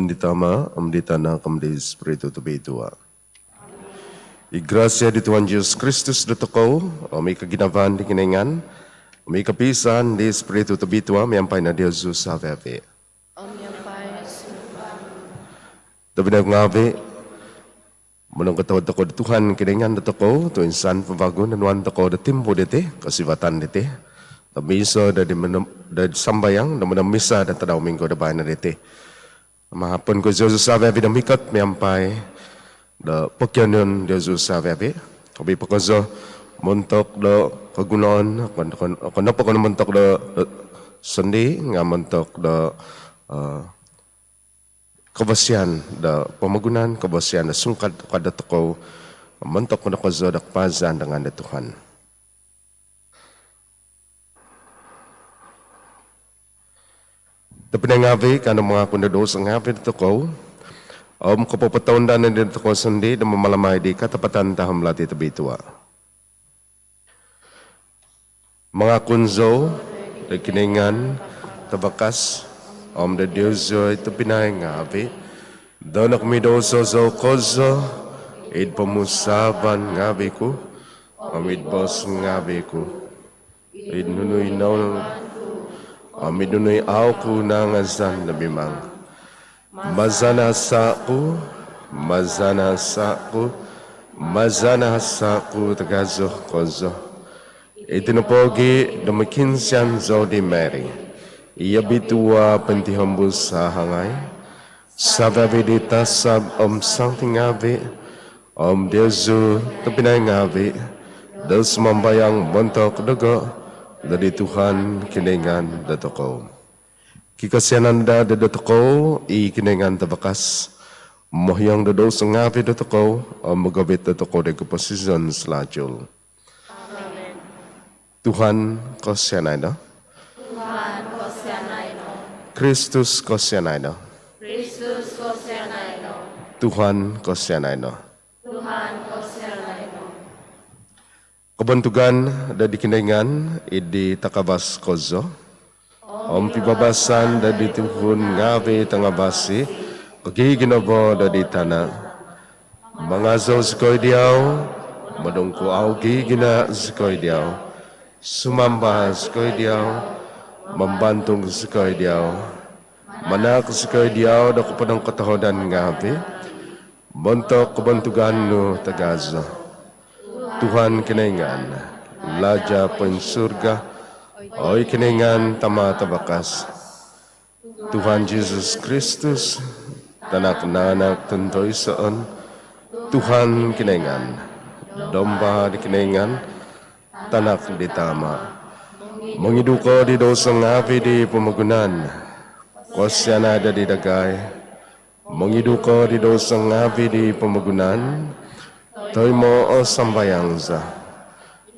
Dengan ditama, amditana kamdi Espiritu Tubitua. Igracia di Tuhan Yesus Kristus datokau, ami kaginavan di kinengan, ami kapisan di Espiritu Tubitua, miampai na Yesus ave-ave. Tapi na ngabe, menung katawad tako di Tuhan kinengan datokau, tu insan pembagun dan wan tako di timpo dete, kasibatan dete, tapi iso dari sambayang, dan menamisa dan tadaw minggu da bayan na dete. Mahapun ko Yesus ave-ave da mikat, miampai da pagyanon Yesus ave-ave. Kabi pa kazo montok da kagunon, kano pa kono montok da sendi, nga montok da kabasyan da pamagunan, kabasyan da sungkad kada toko, montok kono kazo da kapazan dengan da Tuhan. Tapi ngawi kana mga kundados ang ngawi dito ko, kapapataundan na dito ko sandi na mamalamay di katapatan taham lati tabitua. Mga kunzo, da kiningan, tabakas, da Diyoso ito pinay ngawi, donak midoso zo kozo, id pamusaban ngawi ko, amid bos ngawi ko, id nunoy naon, Amidunoy aku nangazan na bimang. Mazana saku, mazana saku, mazana saku tagazo kozo. Itinapogi dumakinsiyan zo di Mary. Iya bitua pentihambus sa hangay. Sababi di tasab something ngavi, Diosu tapinay ngavi, dos mambayang bontok dugo, dari Tuhan kinengan datoko. Kikasianan da datoko i kinengan tabakas. Mohyang da dos ngapi datoko magabit datoko de keposisyon selajul. Amen. Tuhan kasianay na. Tuhan kasianay no. Kristus kasianay na. Kristus kasianay no. Tuhan kasianay na. Tuhan kasianay no. Kabantugan da dikinengan idi takabas kozo. Pibabasan da dituhun ngawi tangabasi kagiginabo da di tanah. Mga zo zikoy diyaw, madungko au gigina zikoy diyaw. Sumamba zikoy diyaw, mambantung zikoy diyaw. Manak zikoy diyaw da kupadang katahodan ngawi. Bontok kabantugan no tagazo. Tuhan kinengan, laja pensurga, oi kinengan tama tabakas. Tuhan Yesus Kristus, tanak nanak tentoy soon, Tuhan kinengan, domba di kinengan, tanak ditama. Mengiduko di dosang api di pemagunan, kosyana ada di dagay. Mengiduko di dosang api di pemagunan, toy mo o sambayang za.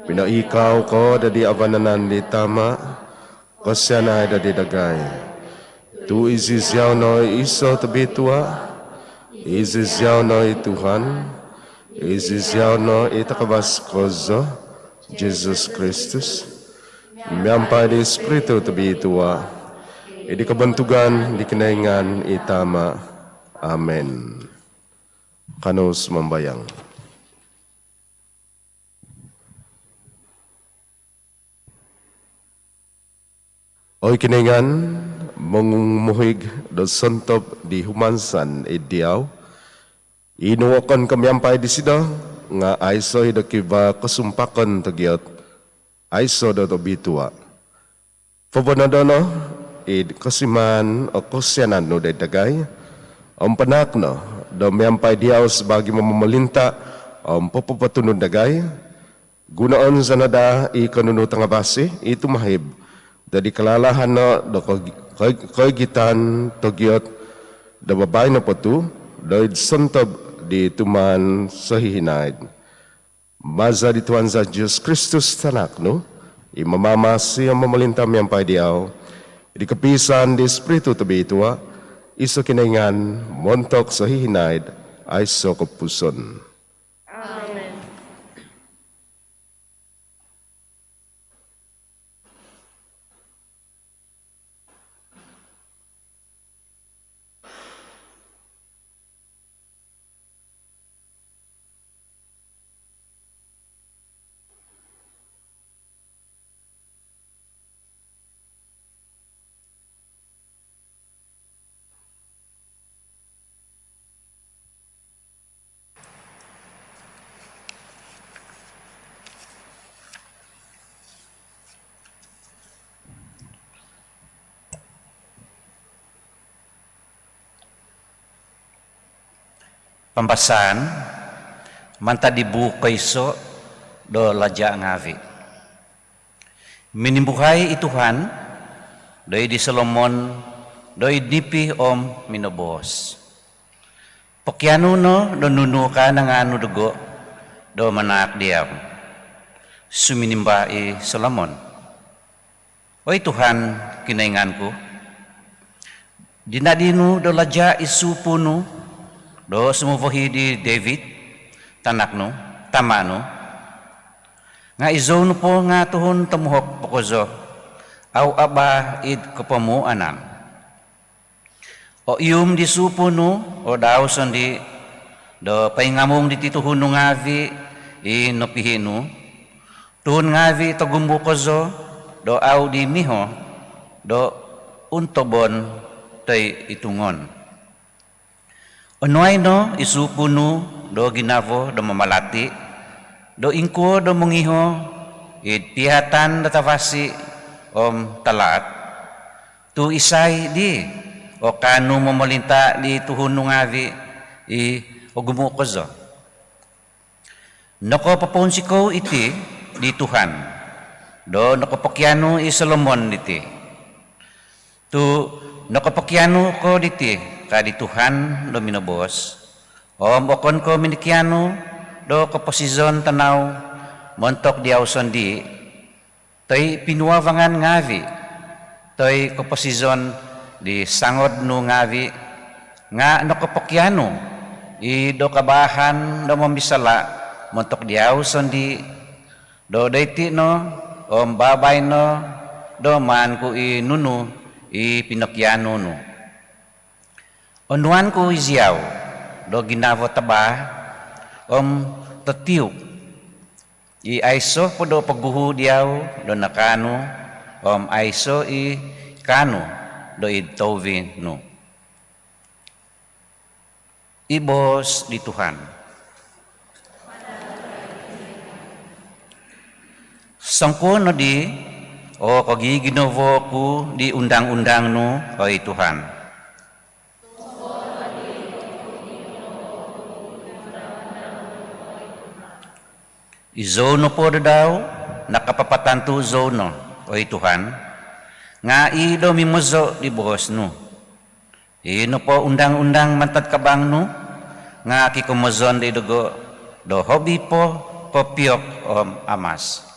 Pinaikaw ko dadi abananan di tama, kosyana dadi dagay. Tu izizyaw no iso tabitua, izizyaw no Tuhan, izizyaw no itakabas kozo, Jesus Kristus. Miyampay di Espiritu tabitua, idi kabantugan di kinaingan itama. Amen. Kanus membayang. Oy kiningan mengumuhig do sontop di humansan idiaw. Inuwakan kamiampay di sida nga aisoy do kiba kasumpakan tagiot. Aiso do bitua. Pabonadono id kasiman o kusyanan no dagay. Ang panak no do miampay diaw sebagi mamalinta papapatunod dagay. Gunaon sa nada ikanunod nga base ito mahib. Dari kelalahan na kagitan togiot da babay na patu doid santab di tuman sa hihinaid. Maza di Tuhan sa Jesus Kristus tanak no imamamasi ang mamalintam yang paidiaw di kapisan di Espiritu tabi itua iso kinaingan montok sa hihinaid ay so kapuson. Amen. Pambasan manta dibuka iso do laja ngavi. Minimbuhay ituhan doi di Solomon doi dipi om minobos. Pokyano no do nunu ka ng anu dugo do manak diam. Suminimba i Solomon. Oy Tuhan kinainganku. Dinadinu do laja isupunu do sumuvohi di David tanakno tamano nga izono po nga tuhon tamuhok pokozo aw aba id kapamu anam o iyum di supuno o daw sondi do paingamong di tituhon no ngavi i nopihinu tuhon ngavi tagumbu kozo do aw di miho do untobon tay itungon. Onoy no isupuno do ginavo do mamalati do ingko do mengiho id pihatan datavasi om talat tu isay di o kanu mamalinta di tuhun ngavi i ogumukozo. Nako paponsiko iti di Tuhan do nakapakyano i Solomon diti tu nakapakyano ko diti kadi Tuhan do minobos om okon ko minikiano do kaposizon tanaw montok diaw sondi toy pinuavangan ngavi toy kaposizon di sangod no ngavi nga nakapakyano i do kabahan do mambisala montok diaw sondi do dayti no om babay no do man ko i nunu i pinakyano no. Onuan ko iziyaw do ginavo taba om tatiw i aiso po do pagguhu diyaw do nakano om aiso i kano do idtovin no. Ibos di Tuhan. Sangko no di o kagiginovo ko di undang-undang no o Tuhan. Izono po daw nakapapatanto zono o Tuhan nga ido mimozo di buhos no. Ino po undang-undang mantad kabang no nga kikumozon di dugo do hobi po popiyok o amas.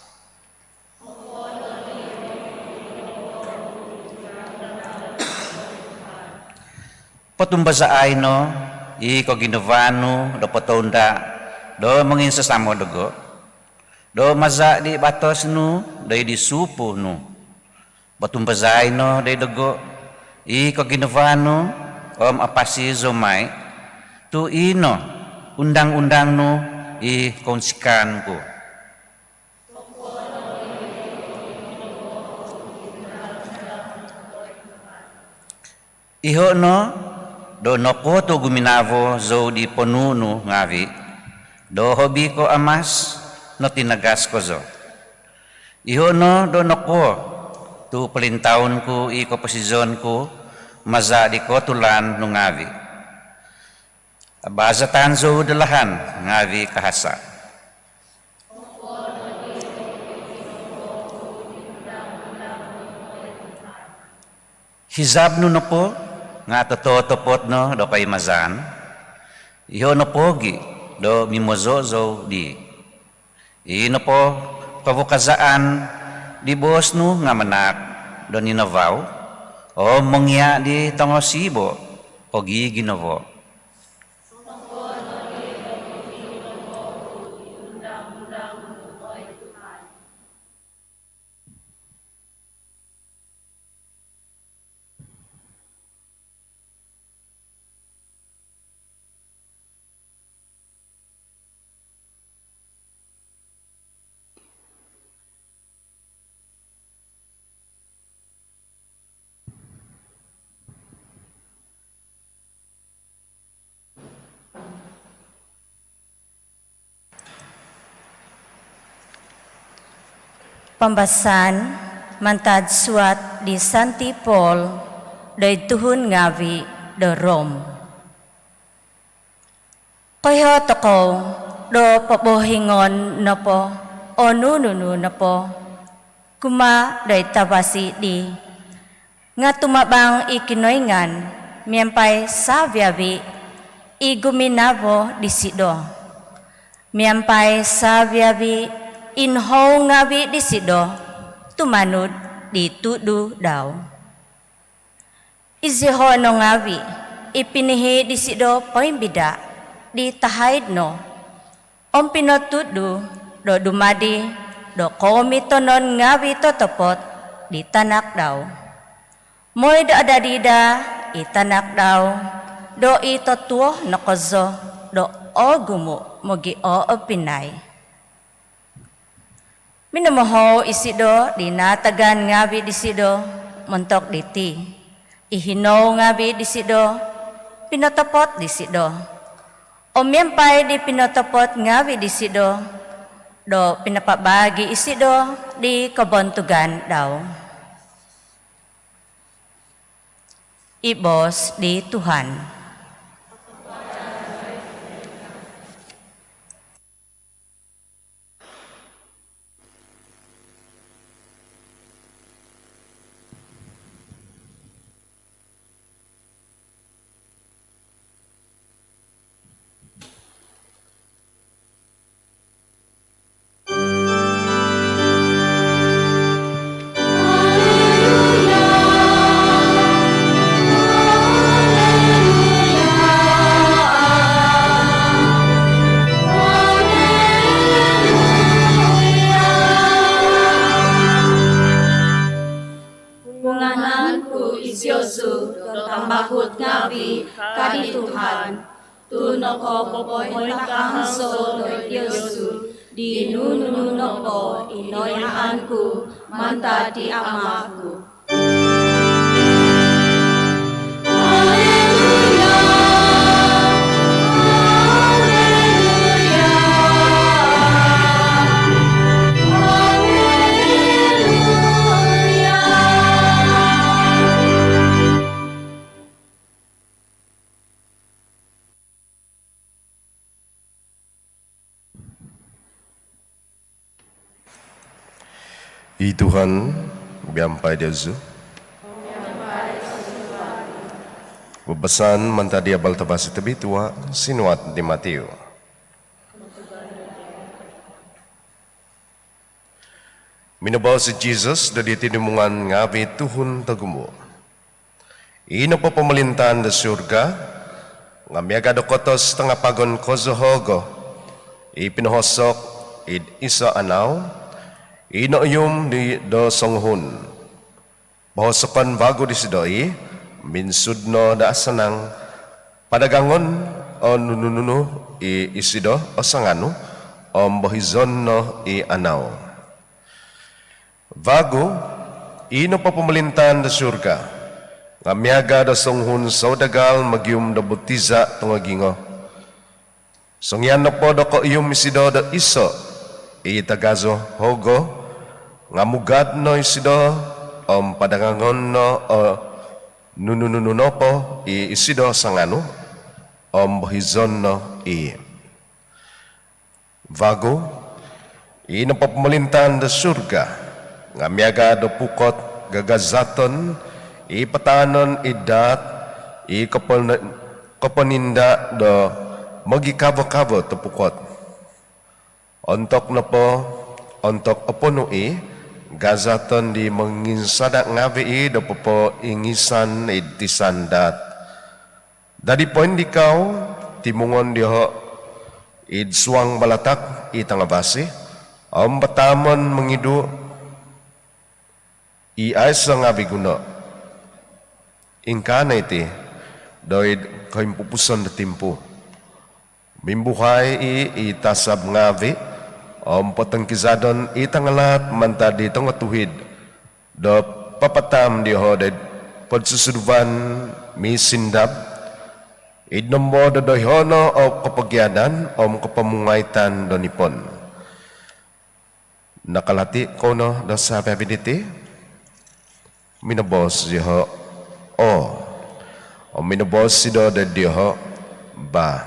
Patumba ay no i ko ginovano do patonda do mangin sasamo dugo do maza di batos no day di supo no batumbazay no day dugo i ko ginovano om apasi zomay tu ino undang-undang no i konsikan ko. Iho no do noko to guminavo zo di ponuno ngavi do hobi ko amas no tinagas ko zo. Iho no do noko tu pelintahun ko i ko posizon ko maza di ko tulan no ngavi. Abazatan zo dalahan ngavi kahasa. Hizab no po nga tototopot no do kay mazan. Iho no pogi do mimozozo di. Ino po kavukazaan di bos no nga manak do ninavaw o mangya di tangosibo o giginovo. Pambasan mantad suat di Santi Paul day tuhun ngavi de Rom. Koyo toko do pabohingon na po o nununu na po. Kuma day tabasi di. Nga tumabang ikinoyngan miyampay sa biyabi iguminabo di sido. Miyampay sa biyabi inho ngabi di sido tumanod di tudu daw. Iziho no ngabi ipinihi di sido paimbida di tahid no. Om pinotudu do dumadi do komitonon ngawi totopot di tanak daw. Moy do adadida itanak daw do itotuo nakozo do ogumo mogi o opinay. Minamoho isido di natagan ngawi di sido montok diti. Ihino ngawi di sido pinotopot di sido. O miyampay di pinotopot ngawi di sido, do pinapabagi isido di kabontugan daw. Ibos di Tuhan. Ngungananku isyosu do tambakut ngawi kadi Tuhan. Tuno ko popoy nakahangso do Yosu di nununo ko inoyaanku manta di amaku. I Tuhan, biampai Yesu. Bebesan mentadi abal tabasi tebi tua sinuat di Mateo. Minabaw si Jesus dari tinimungan ngawi Tuhun tagumo. Ino pa pemerintahan di surga, ngamiaga do kotos tengah pagon kozohogo, ipinhosok id isa anaw, ino yung di do songhun. Bahosokan bago di sidoi, minsudno da sanang padagangon o nunununu i isido o sanganu o bahizonno i anaw. Bago, ino pa pemerintahan da surga, ngamiaga da songhun saudagal magyum da butiza tungagingo. Songyan na po da ko iyong isido da iso, i tagazo hogo, ngamugad no isido om padangangon no o nunununo po i isido sanganu om bahizon no i vago i na pamalintan da surga ngamiaga do pukot gagazaton i patanon idat i kapaninda do magikabo-kabo to pukot ontok na po ontok oponui gazaton di menginsadak ngawi do popo ingisan itisandat dari poin dikau timungon diho id suang balatak itangabasi om batamon mengidu i aisa ngawi guna ingkana iti doid kaimpupusan timpu mimbuhay i itasab ngawi om potong kizadon itangalat mantadi tongatuhid do papatam di hoded podsusuduvan misindab idnombo do doihono o kapagyadan om kapamungaitan do nipon nakalati kono do sa pabiditi minabos diho o minabos sido de diho ba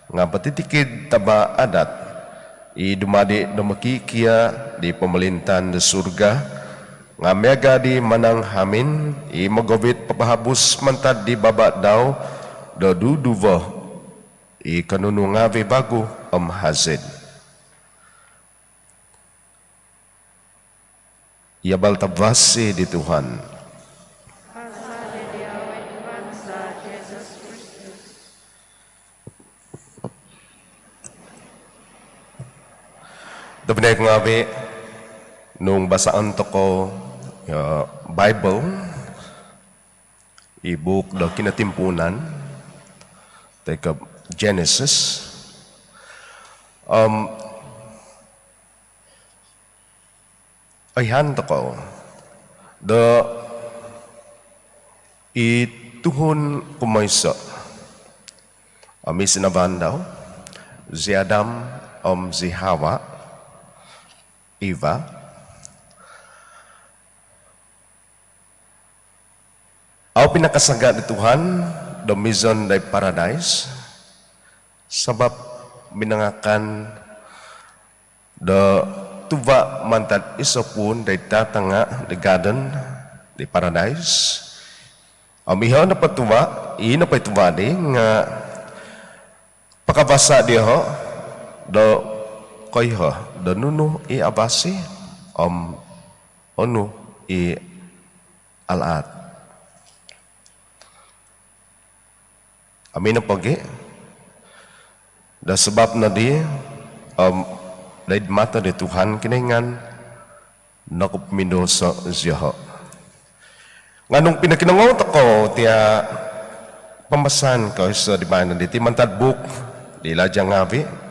nga patitikid taba adat dumadi dumakikia di pemerintahan di surga nga mega di manang hamin magobit papahabus mantad di baba daw do duduvo kanunungavi bago hazid Yabal tabasi di Tuhan. Dapat ngabi nung basaan to ko Bible i-book do kinatimpunan teka Genesis ayhan to ko ituhon kumaysa sinabahan daw si Adam si Hawa Eva au pinakasaga ni Tuhan domizon day paradise sabab minangakan the tuba mantad isopun day tatanga the garden di paradise amihaw na patuwa ina pa tuwa di nga pakabasa dia ho do koy ho do nuno i abasi onu i alat amin pagi da sebab na di laid mata di Tuhan kiningan nakup mindosa siya nganong pinakinangaw ko tiya pambasan ko sa di ba na di mantad book di lajang ngabi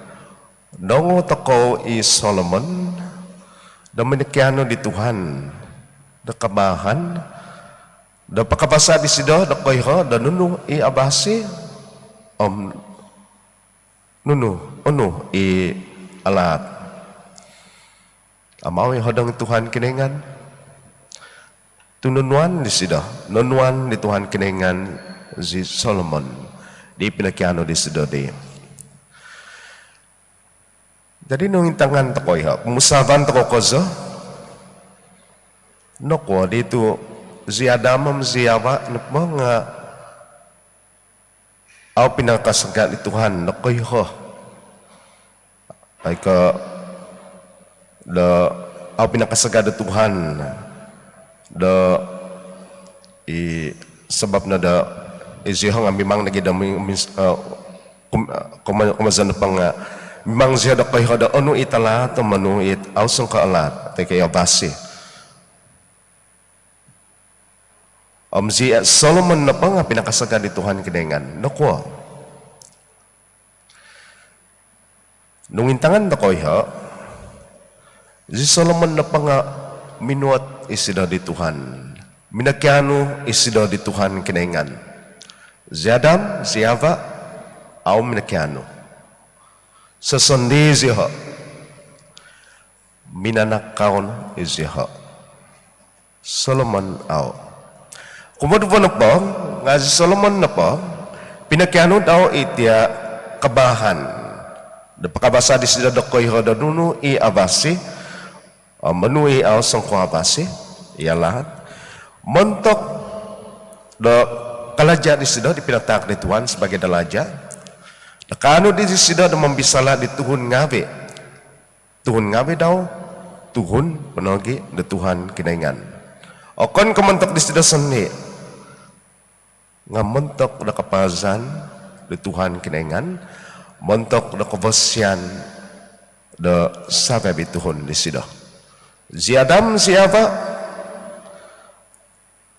Dongo tako i Solomon da minikyano di Tuhan da kabahan da pakabasa di sido da koyho da nuno i abasi nuno i alat amaw i hodang Tuhan kiningan tununuan di sido nunuan di Tuhan kiningan si Solomon di pinakyano di sido di jadi nung intangan takoy ha, kumusaban tako kozo, noko dito si Adam si Hawa napa nga au pinakasaga ni Tuhan nakoy ho, ay ka da au pinakasaga ni Tuhan da sebab na da isihang memang nagidami kumazan pang memang siya da kay hada ano itala to manuit ausong kaalat tay kay abasi si Solomon na pa nga pinakasaga ni Tuhan kinengan nako nung intangan da koy ha si Solomon na pa nga minuat isida di Tuhan minakyano isida di Tuhan kinengan si Adam si Hawa au minakyano Sesundi siya minanakaon siya Solomon aw kumudupo na po nga si Solomon na po pinakyano daw itiya kabahan napakabasa di sila dakoy ho danuno i abasi manui aw sangko abasi iya lahat montok do kalaja di sila dipinatak ni Tuhan sebagai dalaja Nakano di sida na mambisala di tuhun ngabe. Tuhun ngabe daw, tuhun panogi di Tuhan kinaingan. O kon kamantok di sida sanni, nga mentok na kapazan di Tuhan kinaingan, mentok na kabasyan da sabi Tuhan di sida. Si Adam siapa?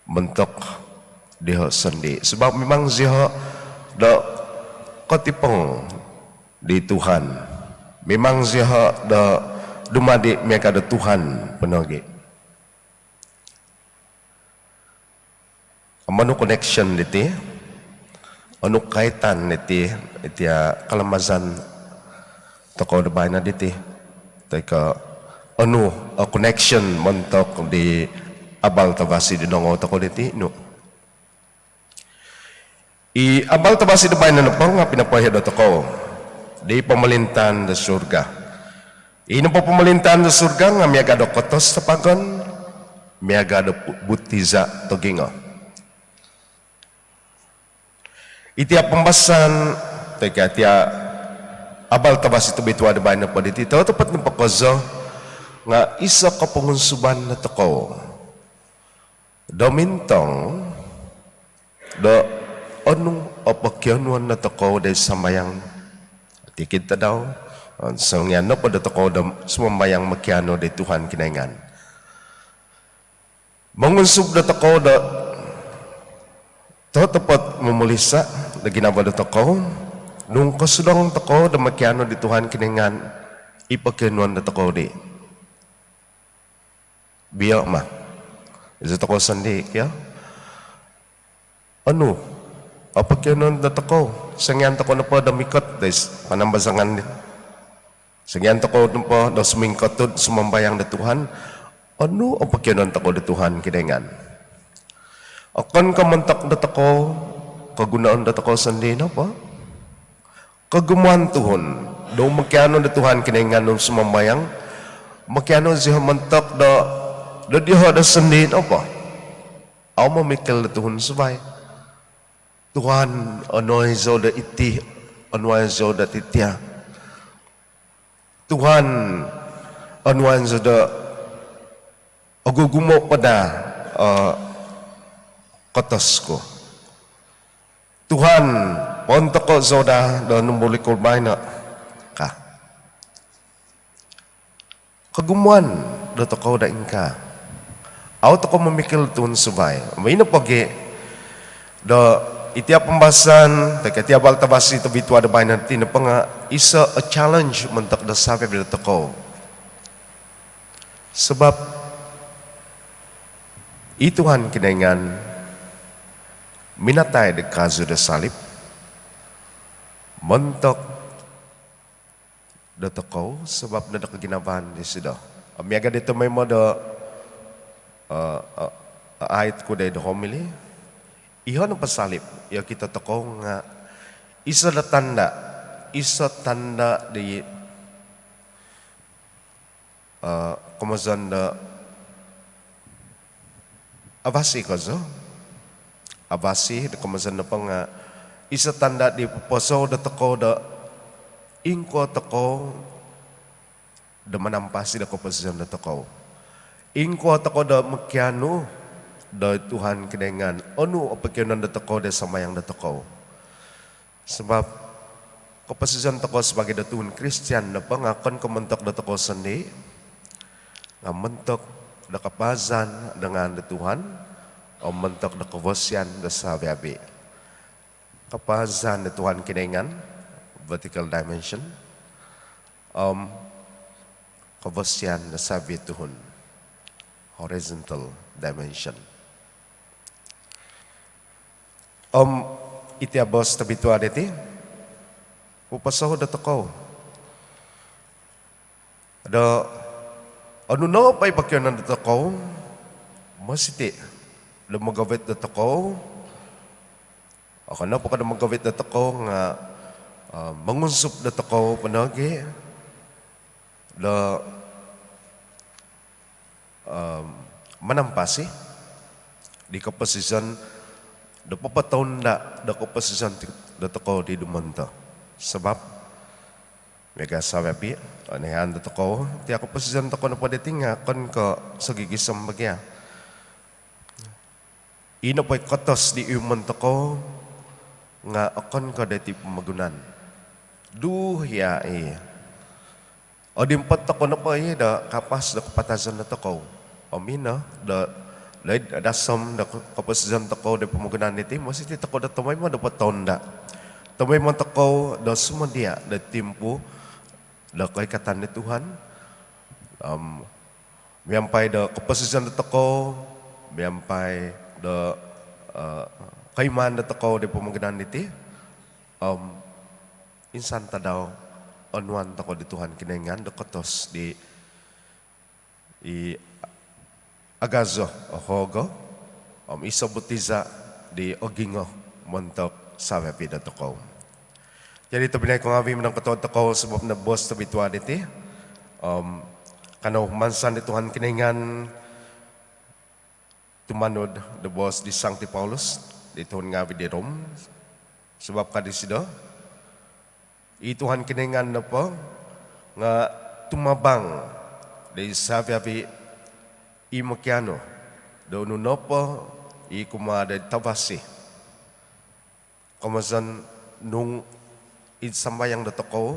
Mentok dia sandi. Sebab memang siya da kotipong di Tuhan memang siya da dumadi mereka da Tuhan penogi amano connection diti ano kaitan diti itiya kalamazan toko da bayna diti teka ano a connection montok di abal tabasi di dongo toko diti no abal tabasi da bayna na po nga pinapahid ato ko di pemerintahan di surga. Ino po pemerintahan di surga nga miyaga do kotos tapagon, miyaga do butiza togingo. Itiap pembahasan teka tia abal tabas itu bitwa de bayan po dito tepat ni pakozo nga isa ka pangunsuban na toko. Domintong do anong opakyanuan na toko de samayang tikit ta daw. So nga no po do toko do sumamayang makyano de Tuhan kinaingan. Mangunsub na toko do tepat memulisa na ginaba do toko. Nung kasudang toko do makyano de Tuhan kinaingan ipakyanuan na toko de. Biya ma. Isa toko sandi kaya. Ano? Apakyanuan na toko. Sangyan toko na po damikot des panambasangan din. Sangyan toko na po do sumingkotod sumambayang de Tuhan. Ano apakyanuan toko de Tuhan kinaingan? Akan kamantak na toko kagunaan na toko sandi na po. Kagumuan Tuhan. Do makyano na Tuhan kinaingan nung sumambayang. Makyano siya mantak do diha da sandi na po. Aw mamikil na Tuhan sabay. Tuhan anoy zo da iti anoy zo da titya. Tuhan anoy zo da agugumo pada kotos ko. Tuhan ponto ko zo da numbuli ko bay na ka. Kagumuan do toko da inka. Aw toko mamikil Tuhan sabay. May na pagi do itiap pembahasan teka tiap baltabas itu bitwa da bayan natin na nga isa a challenge mentak da sabi bila toko. Sebab Tuhan kinaingan minatay de kaso da salib mentak da toko sebab na da kaginabahan di sida. Amiaga dito may mo da ayat ko da homily. Iyon ang pasalip, ya kita toko nga isa tanda di kumazan da abasi ko zo. Abasi da kumazan na pa nga isa tanda di poso da toko da ingko toko da manampasi da kumazan da toko. Ingko toko da makyano da Tuhan kinaingan ano apakyanan da toko da samayang da toko. Sebab kapasisan toko sebagai da Tuhan Kristian na pangakon kumentok da toko sandi nga mentok da kapazan dengan da Tuhan o mentok da kawasyan da sabi-abi. Kapazan da Tuhan kinaingan vertical dimension kawasyan da sabi Tuhan horizontal dimension. Iti abos tabitua deti upasaho da toko da ano na pa ipakyanan da toko masiti da magawit da toko ako na pa ka da magawit da toko nga mangunsop da toko panagi da manampasi di kapasisan da papataon na da kapasisan da toko di dumanta. Sebab mega sabi anihan da toko ti ako kapasisan toko na padating nga kon ko sagigisam bagya. Ino pa'y katos di iman toko nga akon ko dati pamagunan. Duhya o dimpat toko na pa da kapas da kapatasan na toko. O mina da dasam da kapasisan toko da pamagunan niti masih ti toko da tumay mo da patonda. Tumay mo toko da sumandia da timpo da kay katan ni Tuhan. Miyampay da kapasisan da toko, miyampay da kayman da toko da pamagunan niti. Insan ta daw anuan toko di Tuhan kinaingan da katos di agazo o hogo isa butiza di ogingo montok sabi pida toko. Jadi tabinay ko nga vi menang katod ko sebab na boss tabituan iti. Kano mansan ituhan kiningan tumanod the boss di Sancti Paulus dituhan nga vi di Rome. Sebab kadisido ituhan kiningan na po nga tumabang di sabi imakiano do nunopo i kumada tabasi. Kamasan nung idsambayang na toko,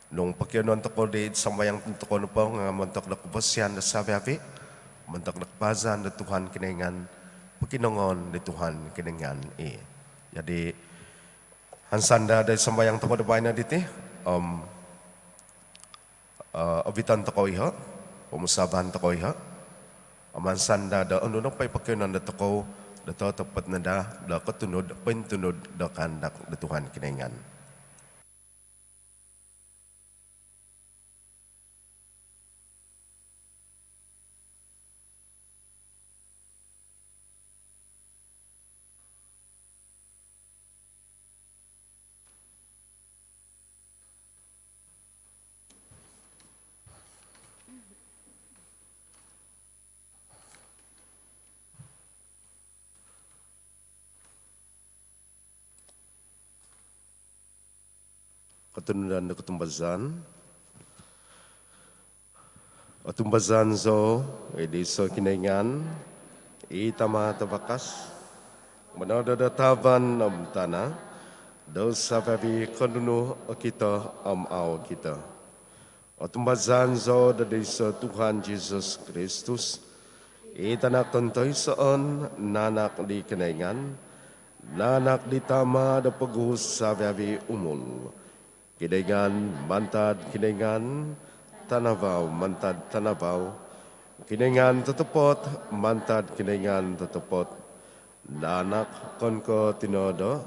nung pagkianon toko di idsambayang toko na po, nga mantok na kubasyan na sabi, mantok na kubazan na Tuhan kiningan, pagkinongon na Tuhan kiningan. Jadi, hansanda dahil sambayang toko na bayan na diti, abitan toko iha, pumusabahan toko iha, amansanda da, ano pa'y pagkianon na toko, dato tepat na da ketunod, pentunod da kandak da Tuhan kiningan. Ketunudan da ketumbazan. Ketumbazan zo, edi so kiningan, itama tabakas, manoda da taban am tanah, do sababi kondunu kita au kita. Ketumbazan zo da desa Tuhan Yesus Kristus, itanak tentoy soon, nanak di kiningan, nanak di tama da pegus sababi umul. Kiningan mantad kiningan tanabaw mantad tanabaw kiningan tetepot mantad kiningan tetepot nanak konko tinodo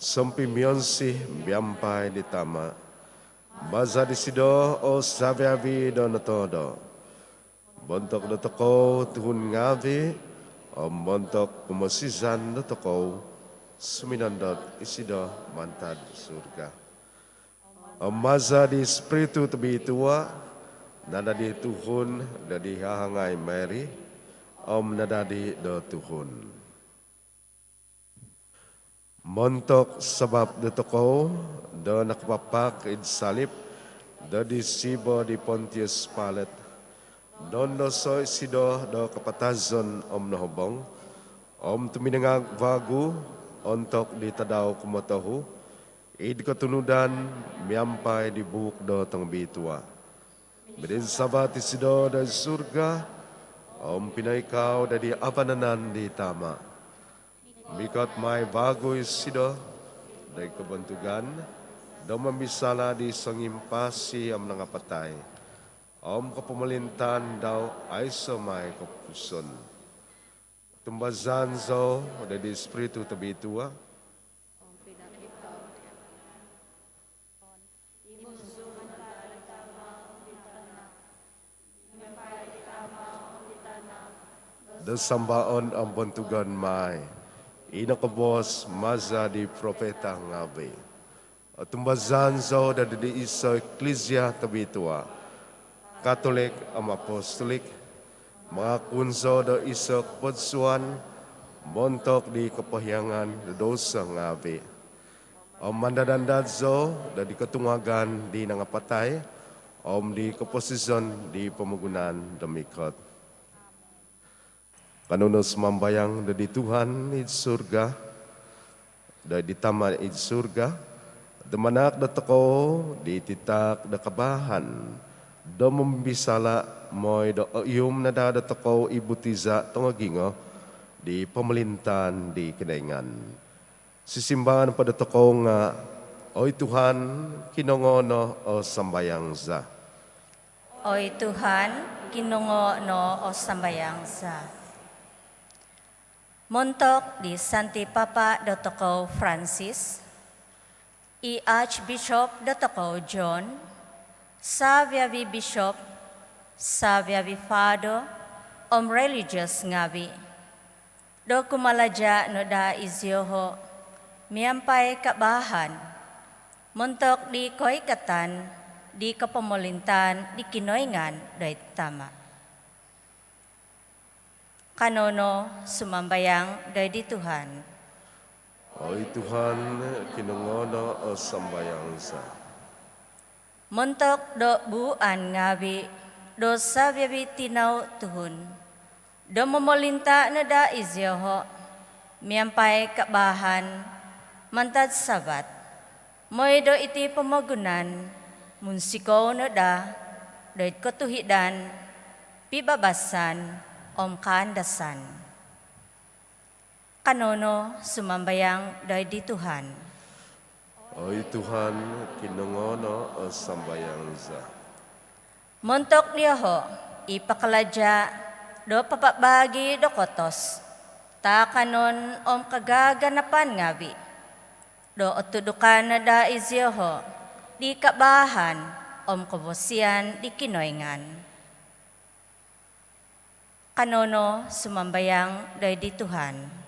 sompimion si biampai di tama baza di sido o sabiabi do natodo bontok do toko tuhun ngavi o bontok pemosizan do toko suminandot isido mantad surga. Maza di Espiritu tebi tua, nada di Tuhun, dari hahangai Mary, nada di do Tuhun. Montok sebab de toko, do nakpapak id salib, do di sibo di Pontius Pilate, don do soy sido do kapatazon nahobong, tuminangag vagu, ontok di tadaw kumotahu, id ketunudan miampai di buk do tang bitua. Bedin sabat isido dari surga, pinay kau dari apananan di tama. Mikot may bago isido dari kebentugan, do mamisala di sangimpasi nangapatay. Kapemelintan daw ay may kapuson. Tumbazan zo dari Espiritu tabitua, sambaon ang bantugan may inakabos maza di propeta ngabe tumbazan zo da di iso eklesia tabitua Katolik am apostolik mga kunso da iso podsuan montok di kepahyangan dosa ngabe mandadandad zo da di ketungagan di nangapatay di keposisyon di pemugunan demikot. Panunos mambayang dari Tuhan di surga, dari taman di surga, demanak da teko di titak da kabahan, do membisala moy do iyum na da teko ibutiza tongagingo di pemelintan di kiningan. Sisimbahan pada teko nga, oy Tuhan kinongono o sambayang za. Oy Tuhan, kinongono o sambayang za. Montok di Santi Papa Dr. Francis, Archbishop Dr. John, Saviavi Bishop, Saviavi Father, Religious ngabi, do kumalaja no da izyoho, miyampay kabahan, Montok di koikatan, di kepemolintan, di kinoingan, doy tama. Kanono sumambayang doy di Tuhan. Oi Tuhan, kinungono o sambayang sa. Montok do buan ngawi, do sabyabi tinaw tuhun. Do memolinta na da izyoho, miyampay kabahan, mantad sabat. Moy do iti pamagunan, munsiko na da, do it kotuhidan, pibabasan, om kaandasan. Kanono sumambayang doy di Tuhan. Oi Tuhan, kinungono o sambayang sa. Montok niyaho, ipakaladya, do papabagi do kotos, ta kanon om kagaganapan ngabi, do otudukan na da izyoho, di kabahan, om kabosian di kinoingan. Kanono sumambayang doy di Tuhan.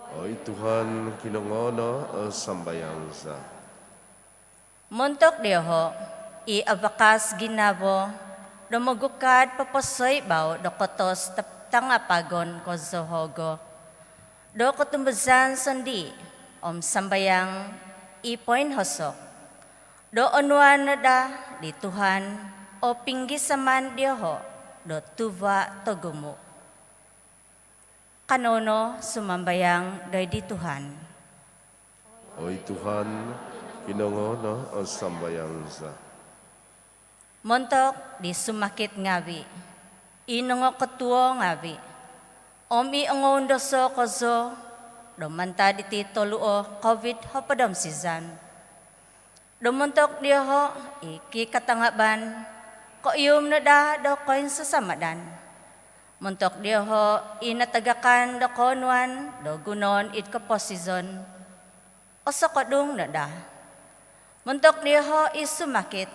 Oi Tuhan, kinungono o sambayang sa. Montok diho, iabakas ginabo, dumugukad papasoy baw do kotos tangapagon ko zohogo. Do kotumbazan sandi, om sambayang ipoin hosok. Do onuan na da di Tuhan, o pinggisaman diho, do tuva togumu. Kanono sumambayang doy di Tuhan. Oi Tuhan, kinungono o sambayang sa. Montok di sumakit ngawi, inongo ketuo ngawi, omi angon doso kozo, domanta di titoluo COVID hopadom sizan. Domontok dia ho, iki katangaban, ko iyum na da do koin sasamadan. Montok dia ho, inatagakan do konwan, do gunon it kaposizon, o sakodong na da. Montok dia ho isumakit,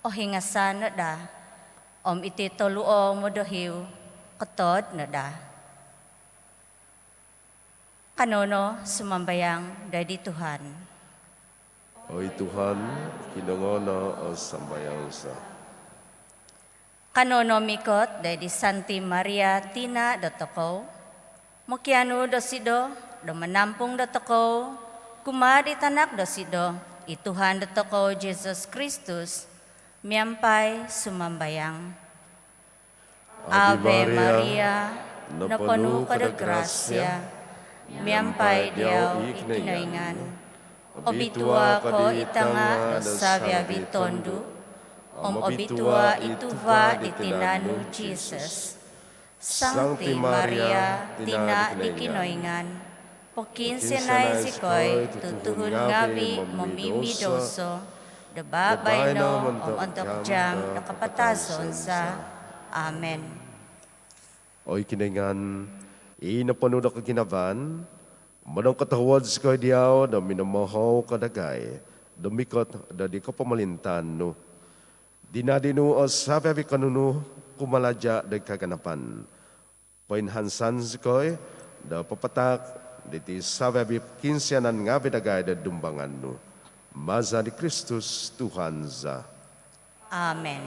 o hingasan na da, om iti toluo modohiw, katod na da. Kanono sumambayang day di Tuhan. Oi Tuhan, kinungono o sambayang sa. Kanono mikot day di Santi Maria Tina dotoko, mokianu dosido, do manampung dotoko, kumadi tanak dosido, ituhan dotoko Jesus Kristus, miyampay sumambayang. Ave Maria, napanu kada grasya, miyampay diyaw ikinaingan. Obitua ko itanga dosavya bitondu, obitua ituva di tinanu Jesus. Sancti Maria, tina di kinoingan, pokinsenay sikoy, tutuhun ngawi momimidoso, dababay no ontok jam nakapatason sa Amen. Oi kinaingan, inapanuda ka kinaban, manong katawad sa diyaw na minamohaw kadagay, dumikot da di ka pamalintan no. Dinadinu o sabi kanunu kumaladya da kaganapan. Painhansan sikoy, da papatak, diti sabi kinsyanan nga bidagay da dumbangan no. Maza ni Kristus Tuhan za. Amen.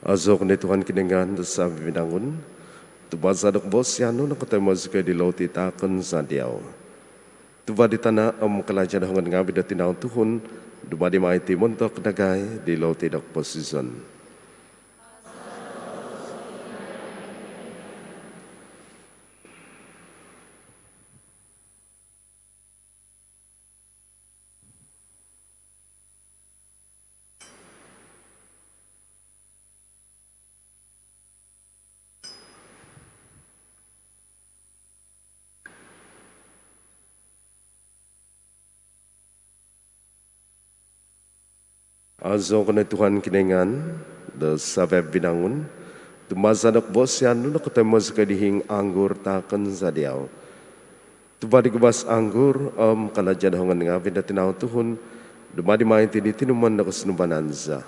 Azok ni Tuhan kinengan sa binangun. Tubasadok bos yano na katay mazikay di lauti takon sa diyaw. Tuba di tanah kalajan hangan ngabi da tinaw tuhun. Dumadi maiti montok nagay di lauti dak posisyon. Azo ko na Tuhan kinengan, da sabab binangun, tumasadak bos yan na katamo sa kadihing anggur takan sa diyaw. Tubadi kubas anggur, kalajad hongan nga na tinaw tuhun, dumadi maiti di tinuman na kasanubananza.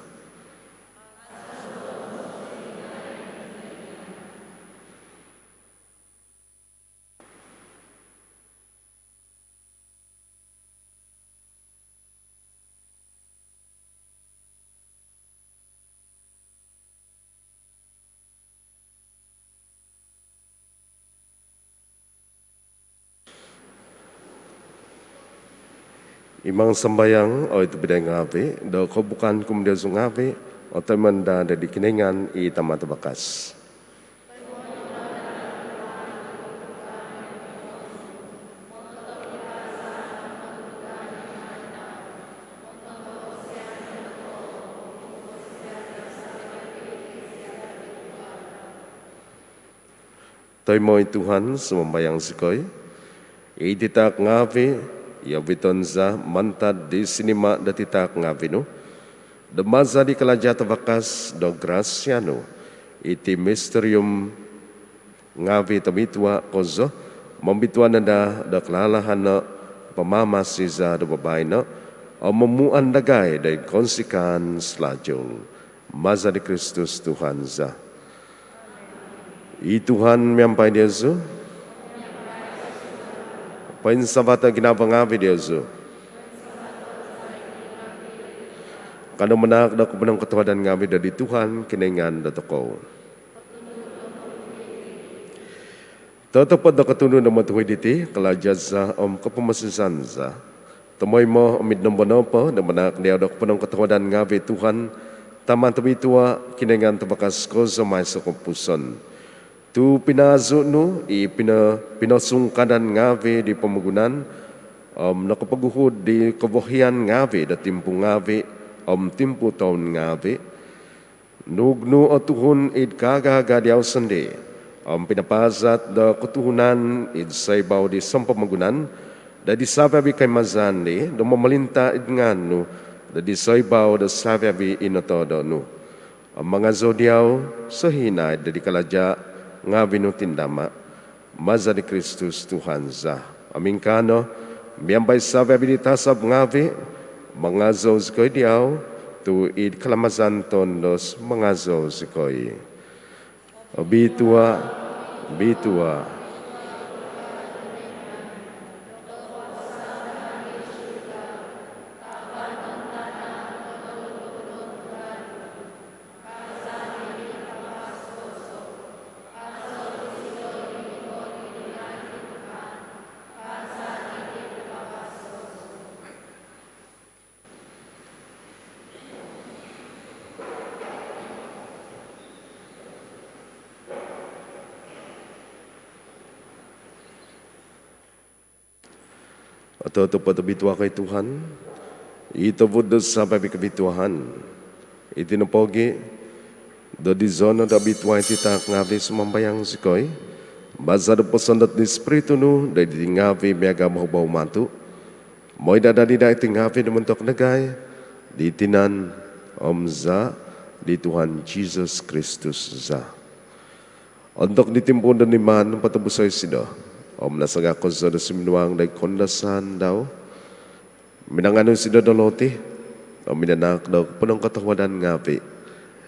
Imang sambayang o ito biday ngabi, daw ko bukan kumda sa ngabi, o taman da di kinengan itamatabakas. Toy mo'y Tuhan sumambayang sikoy, ititak ngabi, yabiton za mantad di sinima datitak ngavino demaza di kalajata bakas do graciano iti mysterium ngavi tamitwa kozo mambitwa nada da klalahan na pamamasiza do babay na o mamuan dagay day konsikan slajong maza di Kristus Tuhan za i Tuhan miyampay di Yesu Pain sabata ginabangabi Diyoso. Kano manak da kumanang katawadan ngabi dari Tuhan kinengan dato ko. Tatapad na katuno na matuhoy diti kalajad sa kapamasisan sa. Tamoy mo amid ng bonopo na manak niya da kumanang katawadan ngabi Tuhan taman tabitua kinengan tabakas ko sa may sa kumpuson. Tu pinazo no pinasungkadan ngavi di pamagunan nakapaguhod di kabuhian ngavi da timpo ngavi timpo taon ngavi nugno atuhon id kagagadiaw sandi pinapazat da kutuhunan id saybaw di sampamagunan da di sababi kay mazandi da mamalinta id ngano da di saybaw da sababi inotodo no mga zodiaw sa hinay da di kalaja nga binutindama, maza ni Kristus Tuhan za. Aming kano, miyambay sa habilitasab ngavi, mga zos ko'y diyaw, tuid kalamazan tondos mga zos ko'y. Bitua, bitua. Atau patabitwa kay Tuhan, itabod sa pabikabituhan, itinapogi, do di zona da bitwa ititak ngavi sumambayang sikoy, baza do posandat ni Espiritu no, da di ngavi miaga mahubaw matu, mo'y dadadi da iti ngavi na mentok nagay, di tinan omza, di Tuhan Jesus Kristus za. Untuk ditimpun dan iman patabusay sida, nasaga ko sa sinuang day kondasan daw. Minangano si Dodolote, minanak daw punong katawadan ngapi.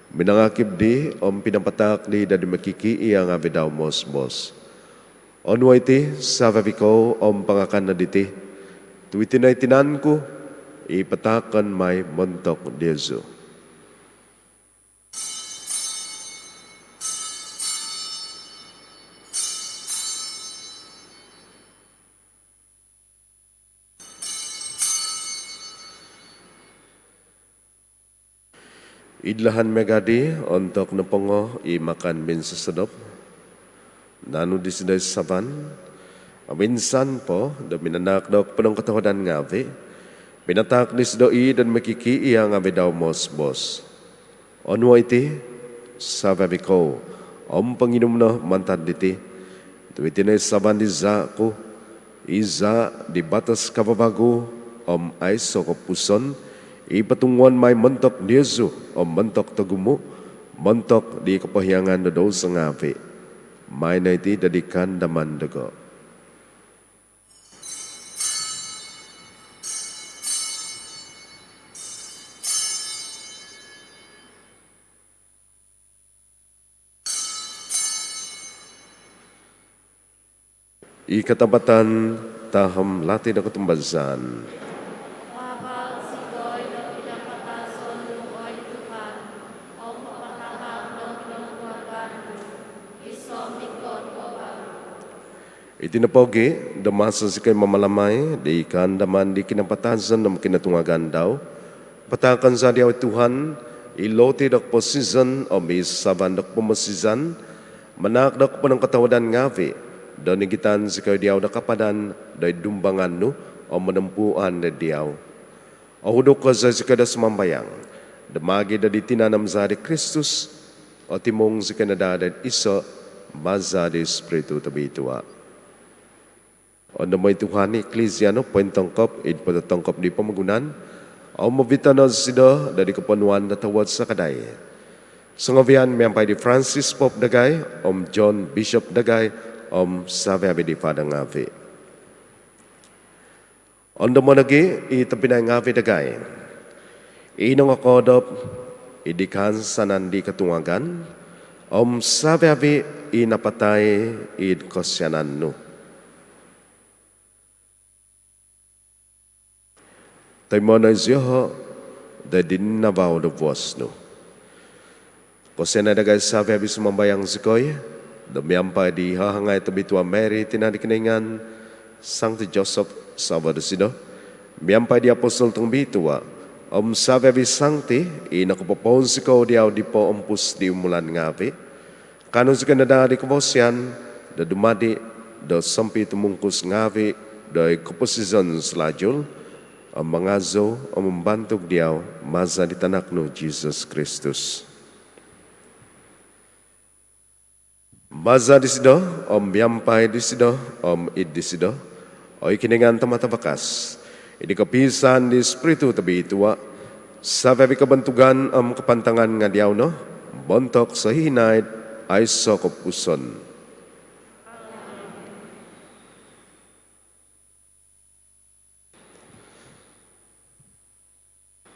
Minangakib di, pinapatak di dadi makiki iya ngapi daw mos. Onwa iti, sababi ko, pangakan na diti. Tuwiti na itinan ko, ipatakan may montok Diyoso. Idlahan megadi untuk nepongo i makan bin sesedop. Nanu di sedai saban. Minsan po da minanak dok penong katawadan ngawi. Binatak di sedoi dan mekiki iya ngawi daw mos. Onwa iti sababi ko. Panginom na mantad diti. Tuwitin ay saban di zaku. Iza di batas kababago. Ay sokopuson. Ipatunguan may mentok Yesu mentok tagumu mentok di kepahiangan do sa ngawi may na iti dadikan daman dago. Ikatapatan taham lati na ketumbasan. Itinapogi, damasa si kay mamalamay, di ikan daman di kinapatasan ng kinatungagan daw. Patakan sa diyaw Tuhan, iloti dak po season o may saban dak po masizan, manak dak po ng katawadan ngavi, daw nigitan si kay diyaw nakapadan, daw dumbangan no, o manampuan na diyaw. O hudok ka sa si kada sumambayang, damagi da di tinanam sa di Kristus, o timong si kanadadad iso, maza di Espiritu tabituwa. O namoy Tuhan Ecclesiano, pointangkap, patatangkap di pamagunan, o mabita na sida dari kapanuan na tawad sa kaday. Sa ngavian, miyampay di Francis Pope Dagay, John Bishop Dagay, sabi di Padang Ngavi. O naman lagi, itapinay Ngavi Dagay. Inong akodop, idikan sa nandi katungagan, sabi inapatay, kosyanan no. Tayo na siya, da din na bao da buwas no. Kasi na dagay sabi habis sumambayang sikoy, da miyampa di hahangay tabitua Mary tinadikiningan, Sancti Joseph Sabado sido, miyampa di apostol tong bitua, sabi habis Sancti, inakapapon sikoy diyaw di po umpus di umulan ngapi, kanon si kanada di kabosyan, da dumadi, da sampi tumungkus ngapi, da kuposizon selajul, ang mga zo o membantog diyaw maza di tanak no Jesus Kristus. Maza di sido, biyampay di sido, id di sido, o ikiningan tamatabakas, idikapisan di Espiritu tabi ituwa, sa babi kabantugan kapantangan nga diyaw no, bontok sa hinay ay sokopuson.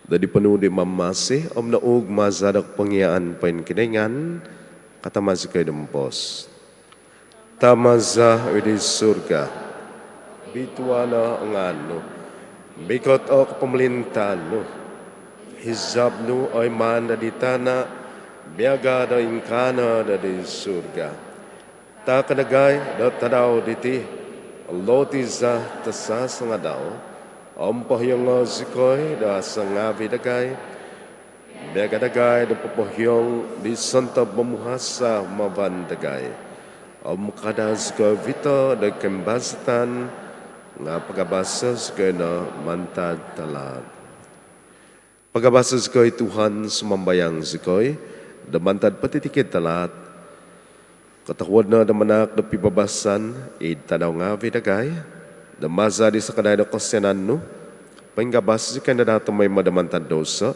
Dadi penuh di mamasi, naug mazadak pengiaan pain kiningan, kata masih kay dempos. Tamaza di surga, bituana ngano, bikot o pemelintahan no, hizab no ay man di tanah, biaga da ingkana di surga. Ta kadagay da tadaw diti, lotiza tasas nga daw, pahyong sikoy da sa ngavi dagay, biaga dagay da papahyong di santa mamuhasa maban dagay. Kada sikoy vito da kembasatan nga pagabasa sikoy na mantad talat. Pagabasa sikoy Tuhan sumambayang sikoy, da mantad patitikid talat. Katawad na da manak da pibabasan, tanaw ngavi dagay, da mazari sa kanay da kosyanan no, panggabas si kanada ito may madamantad dosa,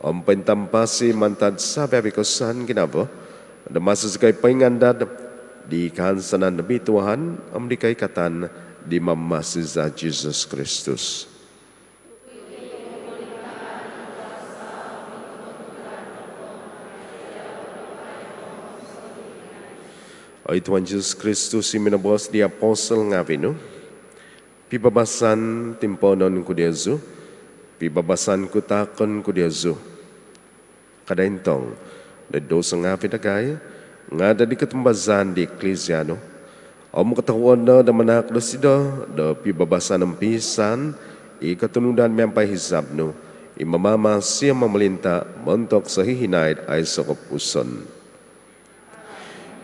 pantampasi mantad sa bebikosan ginabo, da masas kay pangandad, di kansanan na bituhan, di kay katan, di mamasi sa Jesus Kristus. O Tuhan Jesus Kristus, iminabos di apostle nga no, pibabasan timponon ko Diyazu, pibabasan ko takon ko Diyazu. Kadaintong, nadosa nga pinagay, nga da di katumbazan di Ecclesiano, o makatahuan na da manak da sida, da pibabasan ng pisan, ikatunudan miyang pahizab no, imamama siya memelinta montok sahihinait ay sokop uson.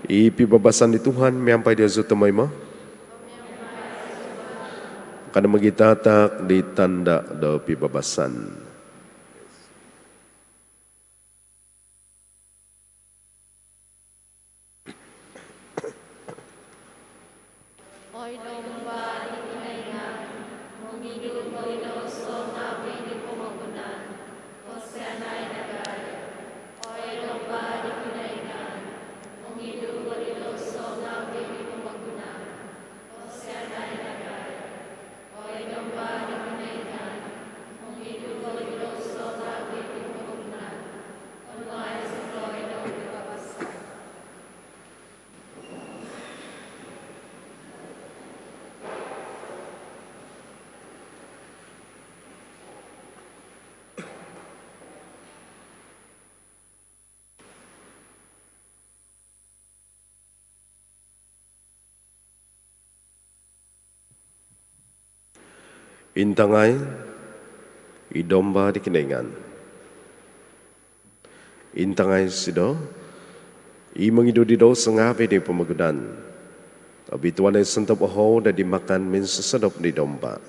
Ipibabasan ni Tuhan miampai dia zutamay mo. Kada magitatak di tanda do pibabasan. Intangay, idomba di keningan. Intangay sido, imangido di do sengapi di pemagudan. Abituan ay sentap oho da dimakan min sesedop di domba.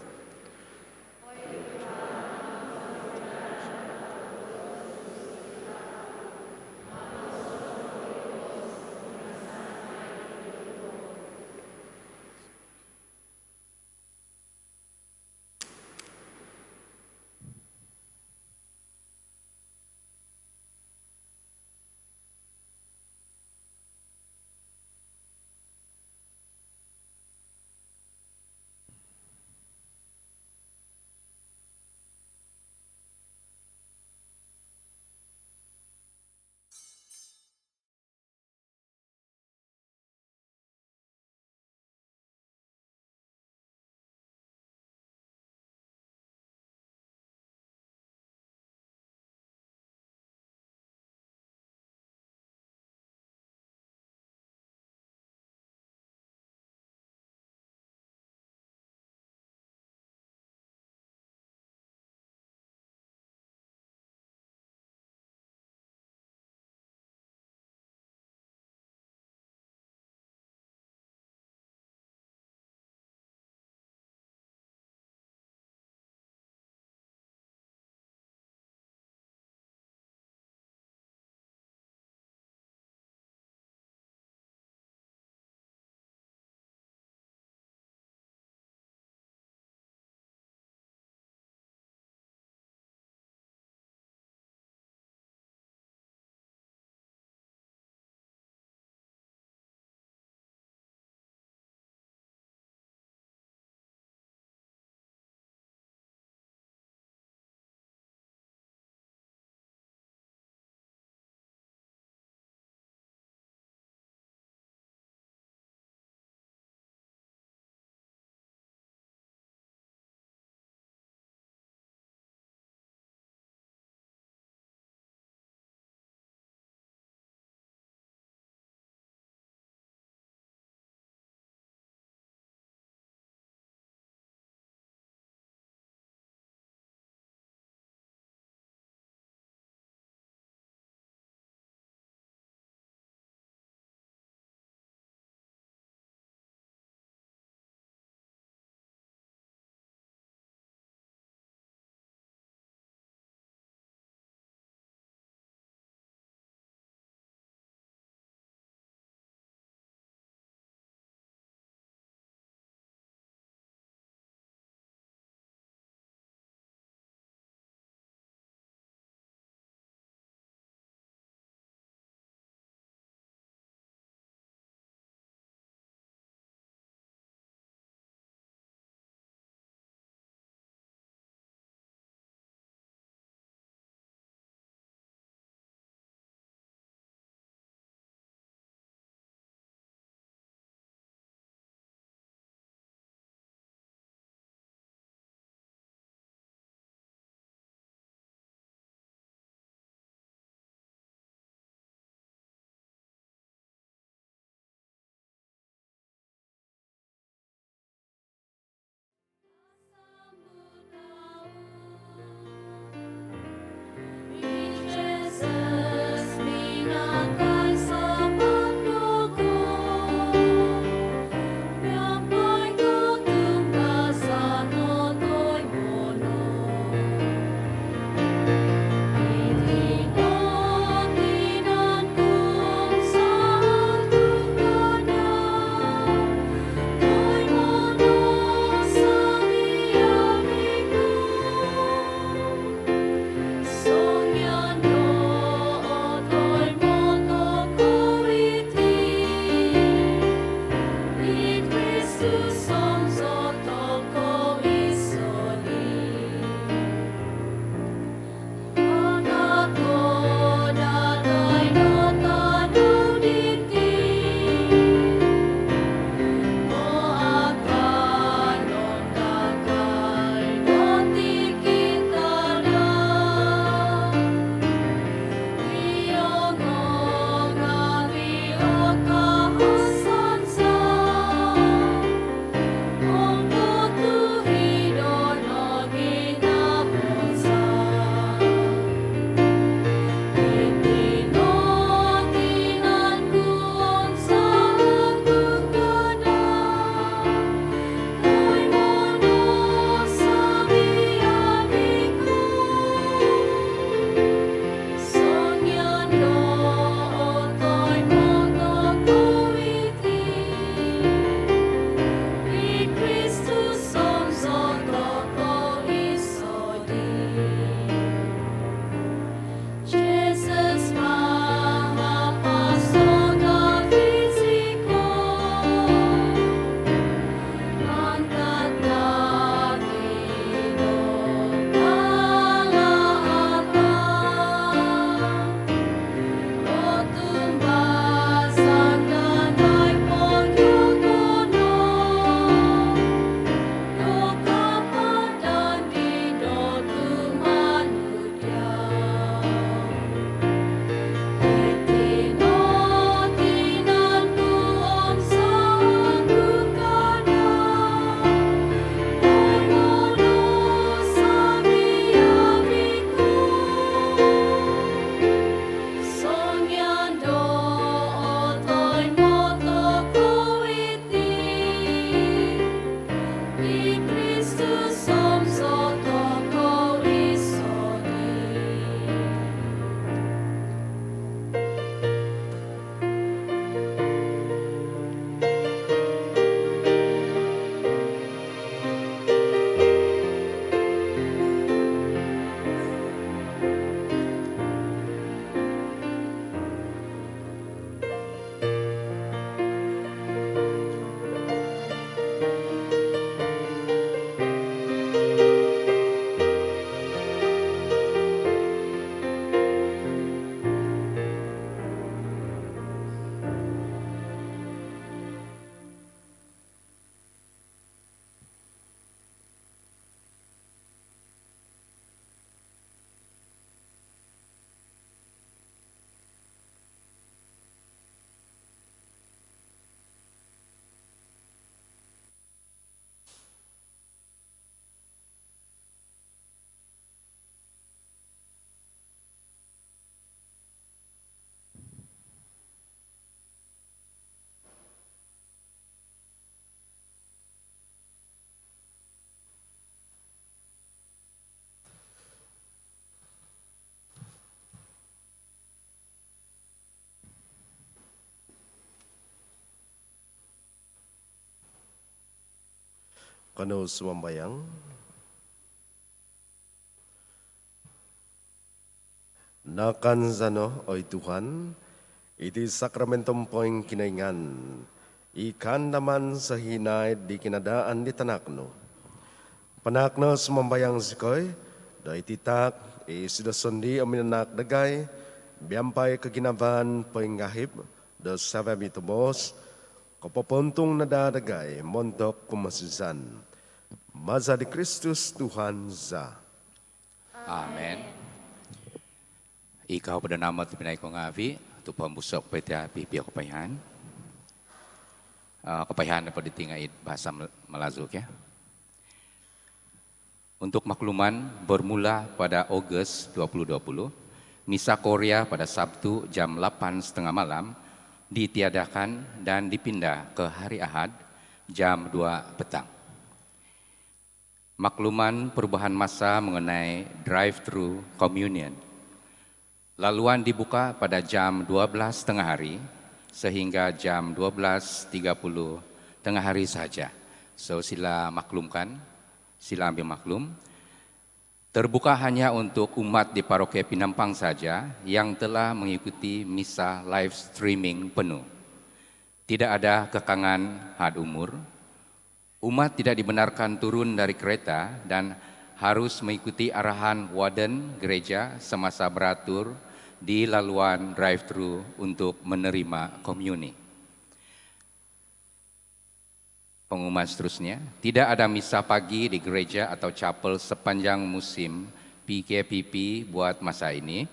Kano sumambayang. Nakan zano, oy Tuhan, iti sakramentum poing kinaingan, ikan naman sa hinay di kinadaan di tanakno. Panakno sumambayang sikoy, da ititak, isidasondi aminanak dagay, biyampay kaginaban poing gahip, da sabami tubos, kapapuntong nadadagay, montok kumasisan. Maza di Kristus Tuhan za. Amen. Ikaw pada nama Pinay ko ngavi, tu pambusok peta pipi kepayahan. Kepayahan dapat ditingait bahasa Malazuk ya. Untuk makluman bermula pada Agustus 2020, Misa Korea pada Sabtu jam 8.30 malam ditiadakan dan dipindah ke hari Ahad jam 2 petang. Makluman perubahan masa mengenai drive-thru communion. Laluan dibuka pada jam 12 tengah hari sehingga jam 12.30 tengah hari saja. So sila maklumkan, sila ambil maklum. Terbuka hanya untuk umat di Paroki Pinampang saja yang telah mengikuti misa live streaming penuh. Tidak ada kekangan had umur. Umat tidak dibenarkan turun dari kereta dan harus mengikuti arahan warden gereja semasa beratur di laluan drive-thru untuk menerima komuni. Pengumuman seterusnya, tidak ada misa pagi di gereja atau chapel sepanjang musim PKPP buat masa ini.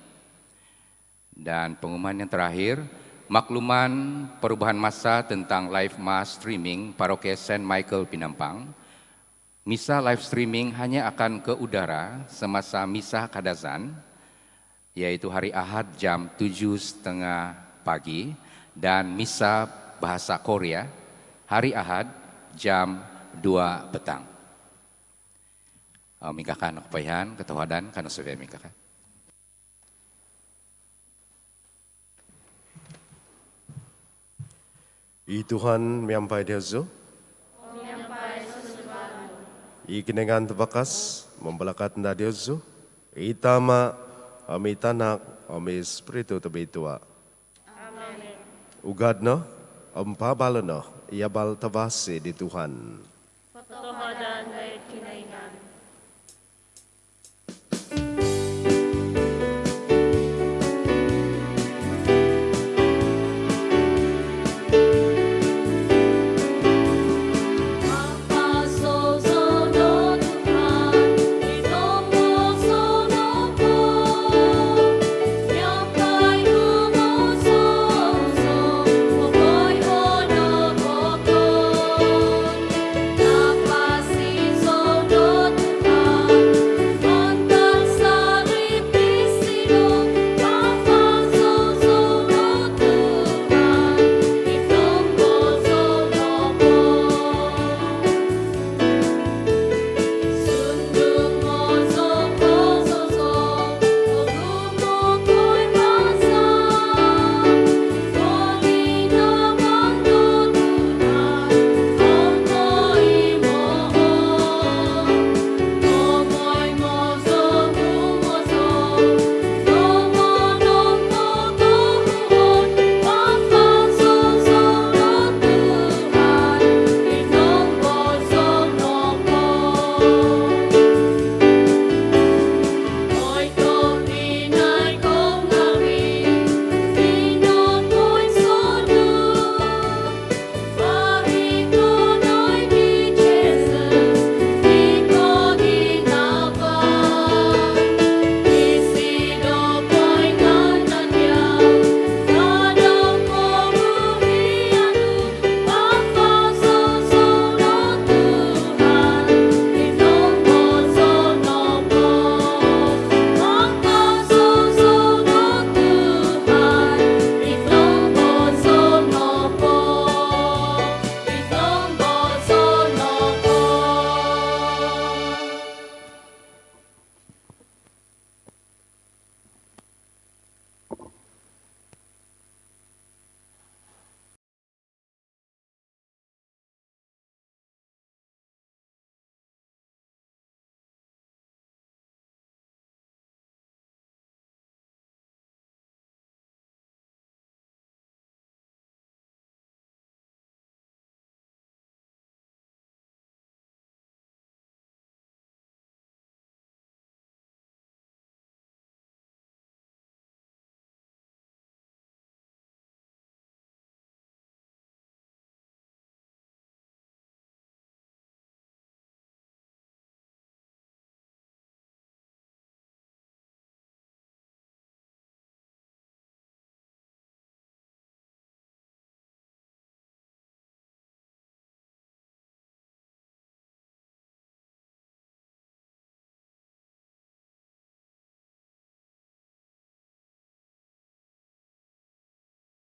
Dan pengumuman yang terakhir, makluman perubahan masa tentang live mass streaming Paroki St. Michael Pinampang. Misa live streaming hanya akan ke udara semasa misa kadazan, yaitu hari Ahad jam 7.30 pagi dan misa bahasa Korea hari Ahad jam 2 petang. Mingkakan kepayahan, ketuhadan, karena sudah mingkakan. I Tuhan miampai Diozo. I kinengan tebakas membelakat na Diozo. I tama Ami tanak, ami espiritu tabitua. Amen. Ugad no, pabalo no, iabal tabasi di Tuhan.